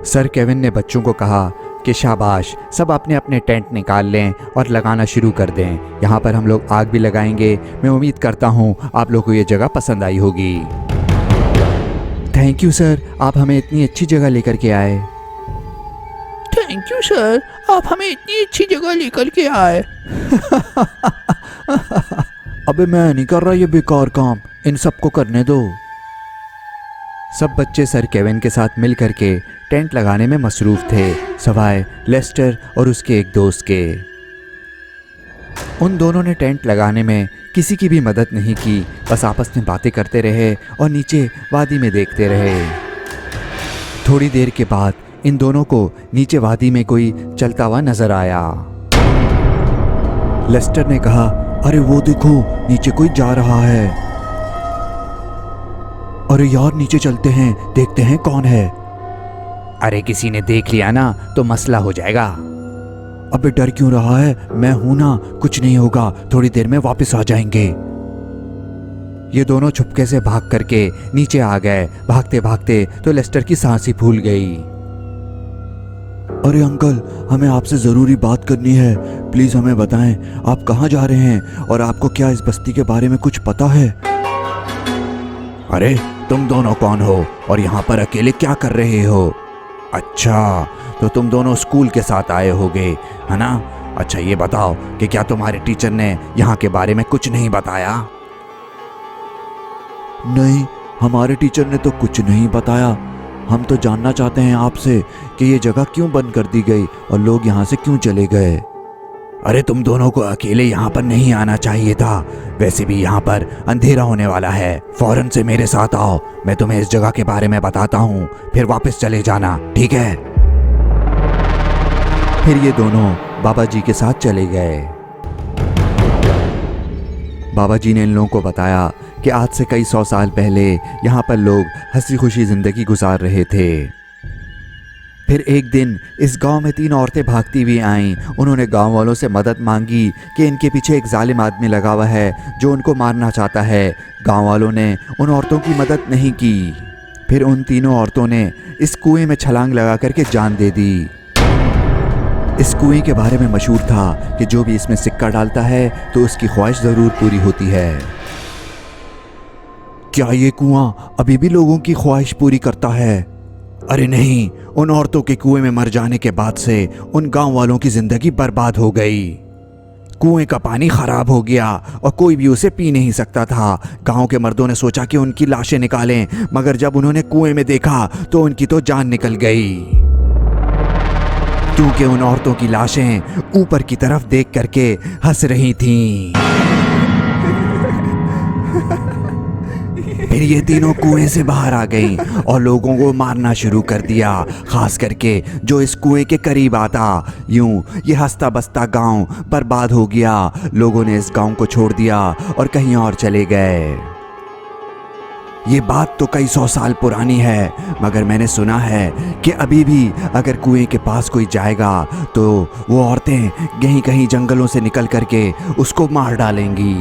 सर केविन ने बच्चों को कहा कि शाबाश, सब अपने अपने टेंट निकाल लें और लगाना शुरू कर दें। यहाँ पर हम लोग आग भी लगाएंगे। मैं उम्मीद करता हूँ आप लोगों को ये जगह पसंद आई होगी। थैंक यू सर, आप हमें इतनी अच्छी जगह लेकर के आए। थैंक यू सर, आप हमें इतनी अच्छी जगह लेकर के आए। अबे मैं नहीं कर रहा ये बेकार काम, इन सबको करने दो। सब बच्चे सर केविन के साथ मिल करके टेंट लगाने में मसरूफ थे, सवाए लेस्टर और उसके एक दोस्त के। उन दोनों ने टेंट लगाने में किसी की भी मदद नहीं की, बस आपस में बातें करते रहे और नीचे वादी में देखते रहे। थोड़ी देर के बाद इन दोनों को नीचे वादी में कोई चलता हुआ नजर आया। लेस्टर ने कहा, अरे वो देखो, नीचे कोई जा रहा है। अरे यार नीचे चलते हैं, देखते हैं कौन है। अरे किसी ने देख लिया ना तो मसला हो जाएगा। अबे डर क्यों रहा है? मैं हूं ना, कुछ नहीं होगा, थोड़ी देर में वापस आ जाएंगे। ये दोनों चुपके से भाग करके नीचे आ गए। भागते भागते तो लेस्टर की सांस ही फूल गई। अरे अंकल, हमें आपसे ज़रूरी बात करनी है, प्लीज़ हमें बताएं आप कहाँ जा रहे हैं और आपको क्या इस बस्ती के बारे में कुछ पता है? अरे तुम दोनों कौन हो और यहाँ पर अकेले क्या कर रहे हो? अच्छा, तो तुम दोनों स्कूल के साथ आए होगे, है ना? अच्छा ये बताओ कि क्या तुम्हारे टीचर ने यहाँ के बारे में कुछ नहीं बताया? नहीं, हमारे टीचर ने तो कुछ नहीं बताया। हम तो जानना चाहते हैं आपसे कि ये जगह क्यों बंद कर दी गई और लोग यहाँ से क्यों चले गए। अरे तुम दोनों को अकेले यहाँ पर नहीं आना चाहिए था। वैसे भी यहाँ पर अंधेरा होने वाला है। फौरन से मेरे साथ आओ, मैं तुम्हें इस जगह के बारे में बताता हूँ, फिर वापस चले जाना, ठीक है? फिर ये दोनों बाबा जी के साथ चले गए। बाबा जी ने इन लोगों को बताया कि आज से कई 100 साल पहले यहाँ पर लोग हंसी खुशी जिंदगी गुजार रहे थे। फिर एक दिन इस गांव में 3 औरतें भागती हुई आईं। उन्होंने गांव वालों से मदद मांगी कि इनके पीछे एक जालिम आदमी लगा हुआ है जो उनको मारना चाहता है। गांव वालों ने उन औरतों की मदद नहीं की। फिर उन तीनों औरतों ने इस कुएं में छलांग लगा करके जान दे दी। इस कुएं के बारे में मशहूर था कि जो भी इसमें सिक्का डालता है तो उसकी ख्वाहिश ज़रूर पूरी होती है। क्या ये कुआं अभी भी लोगों की ख्वाहिश पूरी करता है? अरे नहीं, उन औरतों के कुएं में मर जाने के बाद से उन गांव वालों की जिंदगी बर्बाद हो गई। कुएं का पानी खराब हो गया और कोई भी उसे पी नहीं सकता था। गांव के मर्दों ने सोचा कि उनकी लाशें निकालें, मगर जब उन्होंने कुएं में देखा तो उनकी तो जान निकल गई, क्योंकि उन औरतों की लाशें ऊपर की तरफ देख करके हंस रही थीं। फिर ये तीनों कुएं से बाहर आ गईं और लोगों को मारना शुरू कर दिया, खास करके जो इस कुएं के करीब आता। यूं ये हंसता बसता गांव बर्बाद हो गया। लोगों ने इस गांव को छोड़ दिया और कहीं और चले गए। ये बात तो कई 100 साल पुरानी है, मगर मैंने सुना है कि अभी भी अगर कुएं के पास कोई जाएगा तो वो औरतें कहीं कहीं जंगलों से निकल करके उसको मार डालेंगी।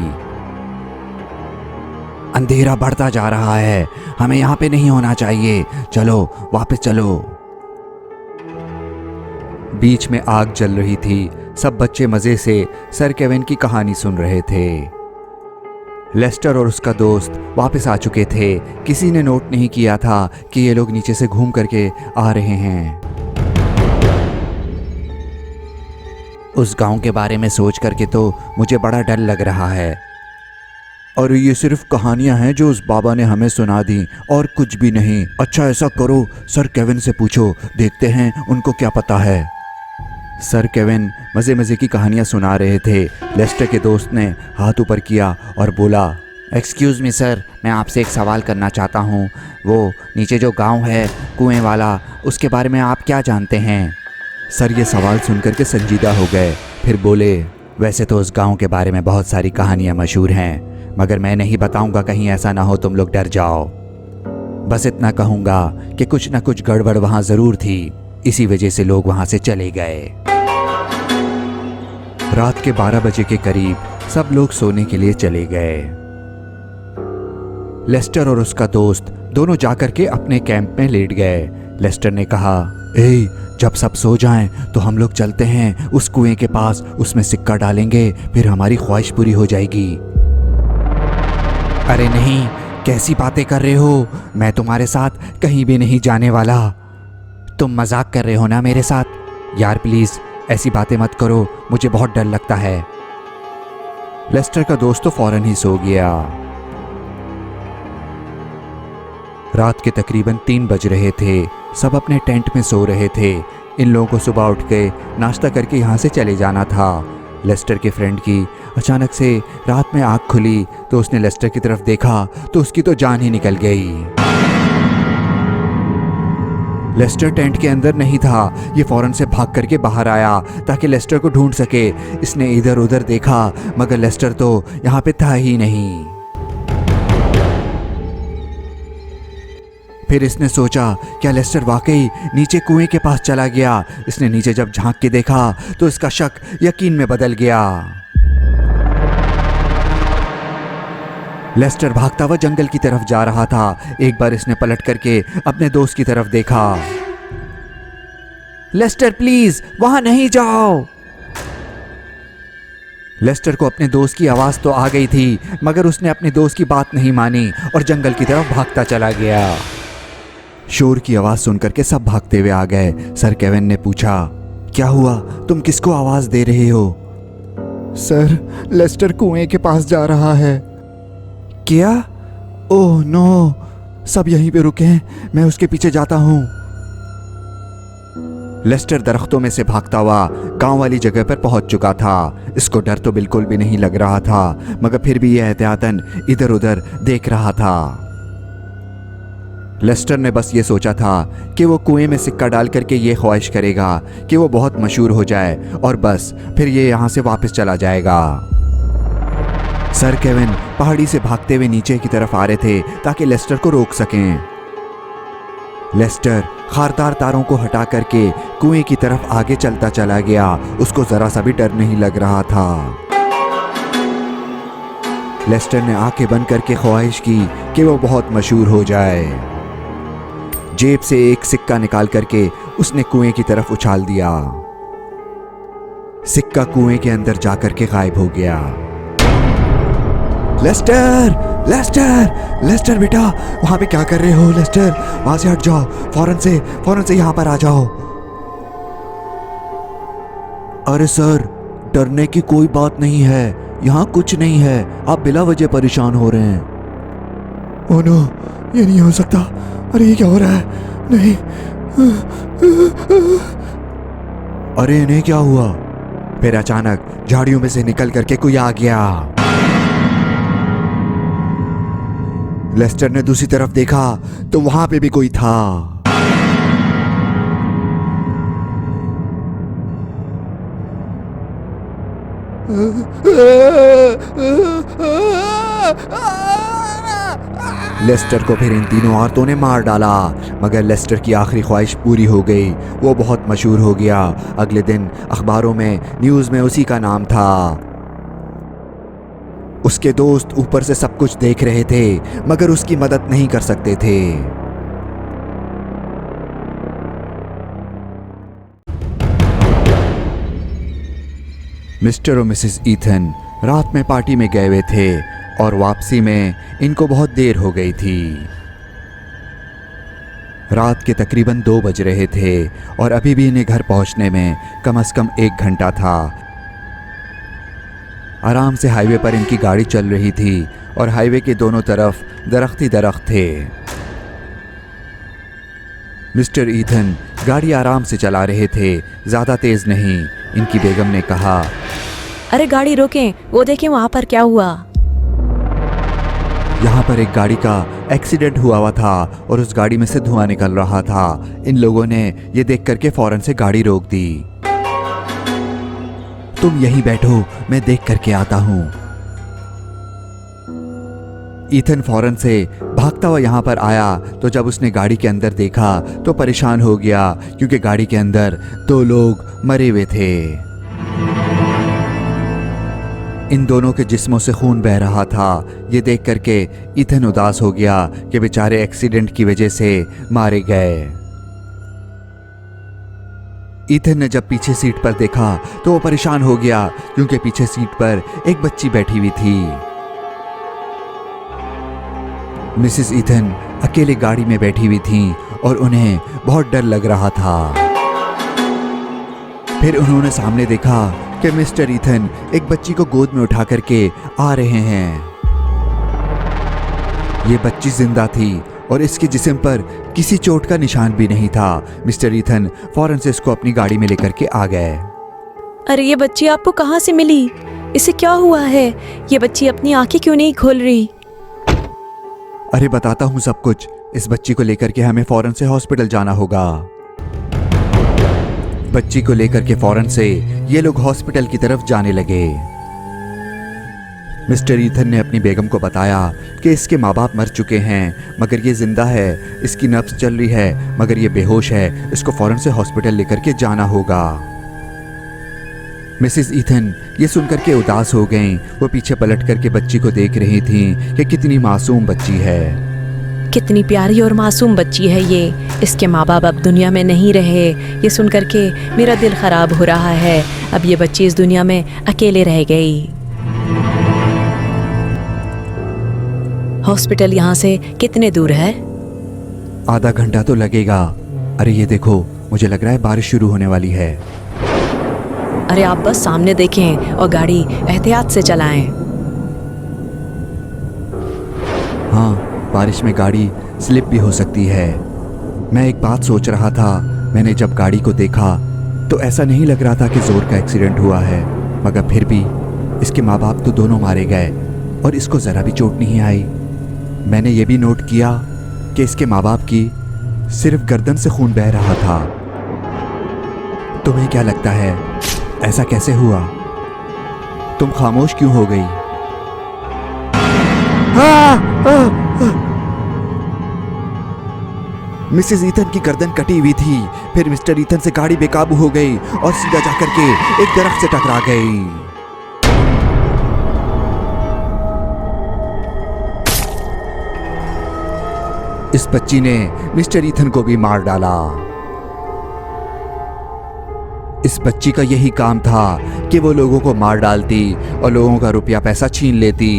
अंधेरा बढ़ता जा रहा है, हमें यहाँ पे नहीं होना चाहिए, चलो वापस चलो। बीच में आग जल रही थी। सब बच्चे मज़े से सर केविन की कहानी सुन रहे थे। लेस्टर और उसका दोस्त वापस आ चुके थे। किसी ने नोट नहीं किया था कि ये लोग नीचे से घूम करके आ रहे हैं। उस गांव के बारे में सोच करके तो मुझे बड़ा डर लग रहा है। और ये सिर्फ कहानियां हैं जो उस बाबा ने हमें सुना दी और कुछ भी नहीं। अच्छा ऐसा करो, सर केविन से पूछो, देखते हैं उनको क्या पता है। सर केविन मज़े मज़े की कहानियां सुना रहे थे। लेस्टर के दोस्त ने हाथ ऊपर किया और बोला, एक्सक्यूज़ मी सर, मैं आपसे एक सवाल करना चाहता हूँ। वो नीचे जो गांव है कुएं वाला, उसके बारे में आप क्या जानते हैं? सर ये सवाल सुनकर के संजीदा हो गए। फिर बोले, वैसे तो उस गांव के बारे में बहुत सारी कहानियां मशहूर हैं, मगर मैं नहीं बताऊंगा, कहीं ऐसा ना हो तुम लोग डर जाओ। बस इतना कहूंगा कि कुछ ना कुछ गड़बड़ वहां ज़रूर थी, इसी वजह से लोग वहां से चले गए। रात के 12 बजे के करीब सब लोग सोने के लिए चले गए। लेस्टर और उसका दोस्त दोनों जाकर के अपने कैंप में लेट गए। लेस्टर ने कहा, ए, जब सब सो जाएं तो हम लोग चलते हैं उस कुएं के पास, उसमें सिक्का डालेंगे, फिर हमारी ख्वाहिश पूरी हो जाएगी। अरे नहीं, कैसी बातें कर रहे हो? मैं तुम्हारे साथ कहीं भी नहीं जाने वाला। तुम मजाक कर रहे हो ना मेरे साथ? यार प्लीज़ ऐसी बातें मत करो, मुझे बहुत डर लगता है। लेस्टर का दोस्त तो फौरन ही सो गया। रात के तकरीबन 3 बज रहे थे। सब अपने टेंट में सो रहे थे। इन लोगों को सुबह उठ के नाश्ता करके यहाँ से चले जाना था। लेस्टर के फ्रेंड की अचानक से रात में आँख खुली तो उसने लेस्टर की तरफ देखा तो उसकी तो जान ही निकल गई। लेस्टर टेंट के अंदर नहीं था। ये फौरन से भाग करके बाहर आया ताकि लेस्टर को ढूंढ सके। इसने इधर उधर देखा मगर लेस्टर तो यहाँ पे था ही नहीं। फिर इसने सोचा क्या लेस्टर वाकई नीचे कुएं के पास चला गया। इसने नीचे जब झांक के देखा तो इसका शक यकीन में बदल गया। लेस्टर भागता हुआ जंगल की तरफ जा रहा था। एक बार इसने पलट करके अपने दोस्त की तरफ देखा। लेस्टर प्लीज वहां नहीं जाओ। लेस्टर को अपने दोस्त की आवाज़ तो आ गई थी, मगर उसने अपने दोस्त की बात नहीं मानी और जंगल की तरफ भागता चला गया। शोर की आवाज़ सुनकर के सब भागते हुए आ गए। सर केविन ने पूछा, क्या हुआ, तुम किसको आवाज़ दे रहे हो? सर, लेस्टर कुएं के पास जा रहा है। क्या? ओह नो, सब यहीं पे रुके हैं, मैं उसके पीछे जाता हूँ। लेस्टर दरख्तों में से भागता हुआ गांव वाली जगह पर पहुंच चुका था। इसको डर तो बिल्कुल भी नहीं लग रहा था, मगर फिर भी यह एहतियातन इधर उधर देख रहा था। लेस्टर ने बस ये सोचा था कि वो कुएं में सिक्का डाल करके ये ख्वाहिश करेगा कि वो बहुत मशहूर हो जाए और बस फिर ये यहाँ से वापस चला जाएगा। सर केविन पहाड़ी से भागते हुए नीचे की तरफ आ रहे थे ताकि लेस्टर को रोक सकें। लेस्टर खारदार तारों को हटा करके कुएं की तरफ आगे चलता चला गया। उसको जरा सा भी डर नहीं लग रहा था। लेस्टर ने आंखें बंद करके ख्वाहिश की कि वो बहुत मशहूर हो जाए। जेब से एक सिक्का निकाल करके उसने कुएं की तरफ उछाल दिया। सिक्का कुएं के अंदर जाकर के गायब हो गया। लेस्टर, लेस्टर, लेस्टर बेटा, वहां पे क्या कर रहे हो? लेस्टर, वहां से हट जाओ, फौरन से यहां पर आ जाओ। अरे सर, डरने की कोई बात नहीं है, यहाँ कुछ नहीं है, आप बिला वजह परेशान हो रहे हैं। ओह नो, ये नहीं हो सकता। अरे ये क्या हो रहा है? नहीं। अरे इन्हें क्या हुआ? फिर अचानक झाड़ियों में से निकल करके कोई आ गया। लेस्टर ने दूसरी तरफ देखा तो वहां पे भी कोई था। लेस्टर को फिर इन तीनों औरतों ने मार डाला, मगर लेस्टर की आखिरी ख्वाहिश पूरी हो गई। वो बहुत मशहूर हो गया। अगले दिन अखबारों में, न्यूज़ में उसी का नाम था। उसके दोस्त ऊपर से सब कुछ देख रहे थे, मगर उसकी मदद नहीं कर सकते थे। मिस्टर और मिसेस ईथन रात में पार्टी में गए हुए थे और वापसी में इनको बहुत देर हो गई थी। रात के तकरीबन 2 बज रहे थे और अभी भी इन्हें घर पहुंचने में कम से कम 1 घंटा था। आराम से हाईवे पर इनकी गाड़ी चल रही थी और हाईवे के दोनों तरफ दरख्त ही दरख्त थे। मिस्टर ईथन गाड़ी आराम से चला रहे थे, ज़्यादा तेज़ नहीं। इनकी बेगम ने कहा, अरे गाड़ी रोकें, वो देखें वहाँ पर क्या हुआ। यहाँ पर एक गाड़ी का एक्सीडेंट हुआ था और उस गाड़ी में से धुआं निकल रहा था। इन लोगों ने ये देख करके फौरन से गाड़ी रोक दी। तुम यहीं बैठो, मैं देख करके आता हूं। ईथन फौरन से भागता हुआ यहाँ पर आया तो जब उसने गाड़ी के अंदर देखा तो परेशान हो गया, क्योंकि गाड़ी के अंदर 2 लोग मरे हुए थे। इन दोनों के जिस्मों से खून बह रहा था। ये देख करके ईथन उदास हो गया कि बेचारे एक्सीडेंट की वजह से मारे गए। ईथन ने जब पीछे सीट पर देखा तो वो परेशान हो गया, क्योंकि पीछे सीट पर एक बच्ची बैठी हुई थी। मिसेस ईथन अकेले गाड़ी में बैठी हुई थी और उन्हें बहुत डर लग रहा था। फिर उन्होंने सामने देखा कि मिस्टर ईथन एक बच्ची को गोद में उठा करके आ रहे हैं। ये बच्ची जिंदा थी और इसके जिस्म पर किसी चोट का निशान भी नहीं था। मिस्टर ईथन फौरन से इसको अपनी गाड़ी में लेकर के आ गए। अरे ये बच्ची आपको कहाँ से मिली? इसे क्या हुआ है? ये बच्ची अपनी आंखें क्यों नहीं खोल रही? अरे बताता हूँ सब कुछ। इस बच्ची को लेकर के हमें फौरन से हॉस्पिटल जाना होगा। बच्ची को लेकर के फौरन से ये लोग हॉस्पिटल की तरफ जाने लगे। मिस्टर ईथन ने अपनी बेगम को बताया कि इसके माँ बाप मर चुके हैं मगर ये जिंदा है, इसकी नब्ज़ चल रही है मगर ये बेहोश है, इसको फ़ौरन से हॉस्पिटल लेकर के जाना होगा। मिसेस ईथन ये सुनकर के उदास हो गईं। वो पीछे पलट करके बच्ची को देख रही थीं कि कितनी मासूम बच्ची है। कितनी प्यारी और मासूम बच्ची है ये। इसके माँ बाप अब दुनिया में नहीं रहे। ये सुनकर के मेरा दिल ख़राब हो रहा है। अब ये बच्ची इस दुनिया में अकेले रह गई। हॉस्पिटल यहाँ से कितने दूर है? आधा घंटा तो लगेगा। अरे ये देखो, मुझे लग रहा है बारिश शुरू होने वाली है। अरे आप बस सामने देखें और गाड़ी एहतियात से चलाएं। हाँ, बारिश में गाड़ी स्लिप भी हो सकती है। मैं एक बात सोच रहा था, मैंने जब गाड़ी को देखा तो ऐसा नहीं लग रहा था कि जोर का एक्सीडेंट हुआ है, मगर फिर भी इसके माँ बाप तो दोनों मारे गए और इसको ज़रा भी चोट नहीं आई। मैंने ये भी नोट किया कि इसके माँ बाप की सिर्फ गर्दन से खून बह रहा था। तुम्हें क्या लगता है ऐसा कैसे हुआ? तुम खामोश क्यों हो गई? मिसेस ईथन की गर्दन कटी हुई थी। फिर मिस्टर ईथन से गाड़ी बेकाबू हो गई और सीधा जाकर के एक दरख्त से टकरा गई। इस बच्ची ने मिस्टर ईथन को भी मार डाला। इस बच्ची का यही काम था कि वो लोगों को मार डालती और लोगों का रुपया पैसा छीन लेती।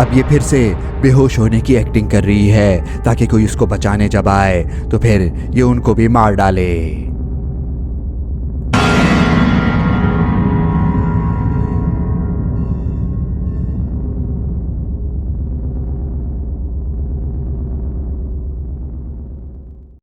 अब ये फिर से बेहोश होने की एक्टिंग कर रही है ताकि कोई उसको बचाने जब आए तो फिर ये उनको भी मार डाले।